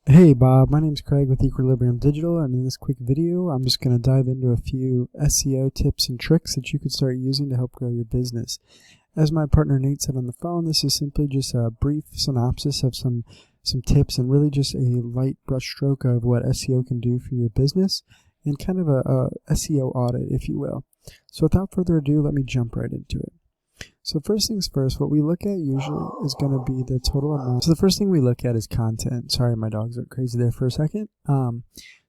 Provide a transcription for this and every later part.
Hey Bob, my name's Craig with Equilibrium Digital, and in this quick video I'm just going to dive into a few SEO tips and tricks that you could start using to help grow your business. As my partner Nate said on the phone, this is simply just a brief synopsis of some tips and really just a light brush stroke of what SEO can do for your business and kind of a SEO audit, if you will. So without further ado, let me jump right into it. So first things first, what we look at usually is going to be the total amount. So the first thing we look at is content. Sorry, my dogs went crazy there for a second.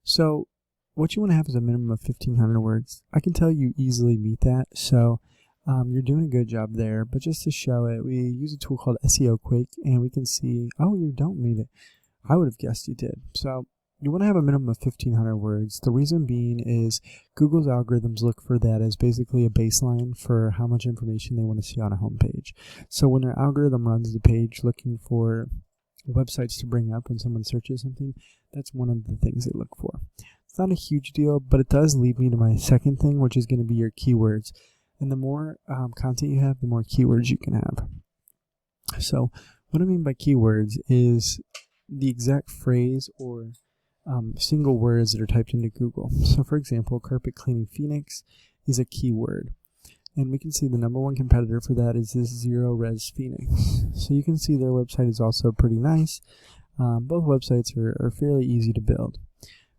So what you want to have is a minimum of 1,500 words. I can tell you easily meet that. So you're doing a good job there. But just to show it, we use a tool called SEO Quick, and we can see, oh, you don't meet it. I would have guessed you did. So you want to have a minimum of 1,500 words. The reason being is Google's algorithms look for that as basically a baseline for how much information they want to see on a home page. So when their algorithm runs the page looking for websites to bring up when someone searches something, that's one of the things they look for. It's not a huge deal, but it does lead me to my second thing, which is going to be your keywords. And the more content you have, the more keywords you can have. So what I mean by keywords is the exact phrase or single words that are typed into Google. So for example, carpet cleaning Phoenix is a keyword. And we can see the number one competitor for that is this Zero Res Phoenix. So you can see their website is also pretty nice. Both websites are fairly easy to build.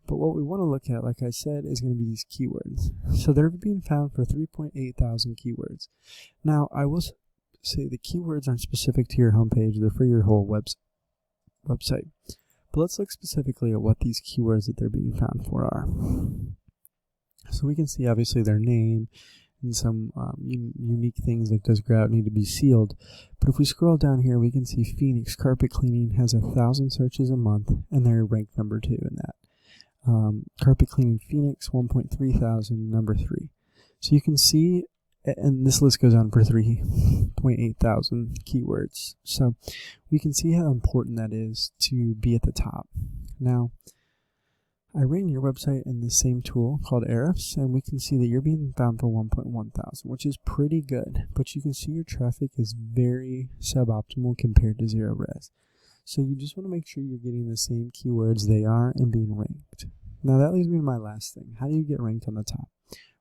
But what we want to look at, like I said, is going to be these keywords. So they're being found for 3.8 thousand keywords. Now, I will say the keywords aren't specific to your homepage. They're for your whole website. But let's look specifically at what these keywords that they're being found for are. So we can see obviously their name and some unique things like does grout need to be sealed. But if we scroll down here, we can see Phoenix carpet cleaning has 1,000 searches a month, and they're ranked number 2 in that. Carpet cleaning Phoenix 1.3 thousand, number 3. So you can see, and this list goes on for 3.8 thousand keywords. So we can see how important that is to be at the top. Now, I ran your website in the same tool called Ahrefs, and we can see that you're being found for 1.1 thousand, which is pretty good. But you can see your traffic is very suboptimal compared to Zero Res. So you just want to make sure you're getting the same keywords they are and being ranked. Now that leads me to my last thing. How do you get ranked on the top?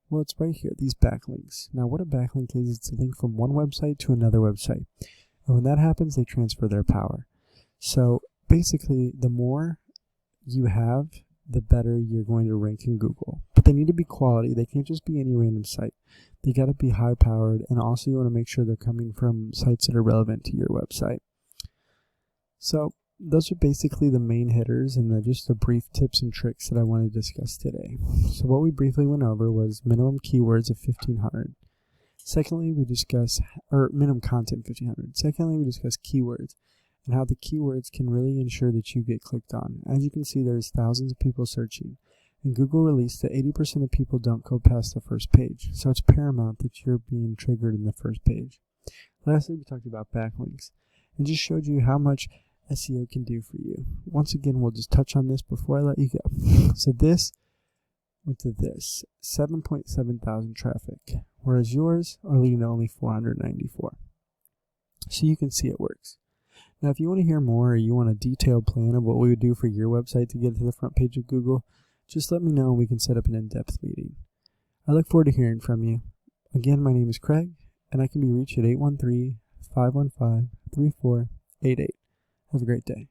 Well, it's right here, these backlinks. Now, what a backlink is, it's a link from one website to another website. And when that happens, they transfer their power. So basically, the more you have, the better you're going to rank in Google. But they need to be quality. They can't just be any random site. They got to be high-powered, and also you want to make sure they're coming from sites that are relevant to your website. So those are basically the main hitters and just the brief tips and tricks that I wanted to discuss today. So what we briefly went over was minimum keywords of 1,500. Secondly, we discuss, or minimum content 1,500. Secondly, we discuss keywords and how the keywords can really ensure that you get clicked on. As you can see, there's thousands of people searching, and Google released that 80% of people don't go past the first page. So it's paramount that you're being triggered in the first page. Lastly, we talked about backlinks and just showed you how much SEO can do for you. Once again, we'll just touch on this before I let you go. So this went to this 7.7 thousand traffic, whereas yours are leading to only 494. So you can see it works. Now, if you want to hear more or you want a detailed plan of what we would do for your website to get to the front page of Google, just let me know and we can set up an in-depth meeting. I look forward to hearing from you. Again, my name is Craig, and I can be reached at 813-515-3488. Have a great day.